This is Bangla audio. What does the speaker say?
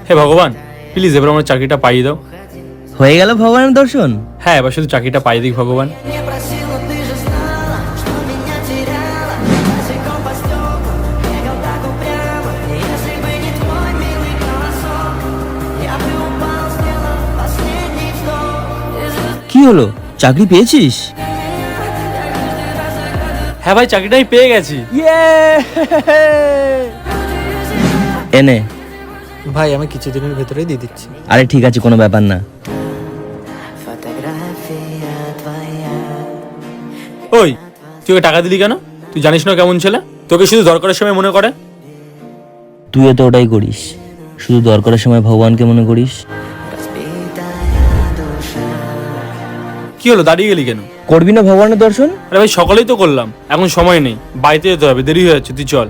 হে ভগবান, প্লিজ এবার আমার চাকরিটা পাইয়ে দাও। হয়ে গেল ভগবানের দর্শন। হ্যাঁ, এবার শুধু চাকরিটা পাইয়ে দিক ভগবান। কি হলো, চাকরি পেয়েছিস? হ্যাঁ ভাই, চাকরিটা আমি পেয়ে গেছি। এনে। ভাই আমি কিছুদিনের ভেতরেই দিয়ে দিচ্ছি। আরে ঠিক আছে, কোনো ব্যাপার না। ওই, তুই ওকে টাকা দিলি কেন? তুই জানিস না কেমন ছেলে, তোকে শুধু দরকারের সময় মনে করে। তুইও তো ওটাই করিস, শুধু দরকারের সময় ভগবানকে মনে করিস। কি হলো, দাঁড়িয়ে গেলি কেন? করবি না ভগবানের দর্শন? আরে ভাই, সকালেই তো করলাম, এখন সময় নেই, বাড়িতে যেতে হবে, দেরি হয়ে যাচ্ছে, তুই চল।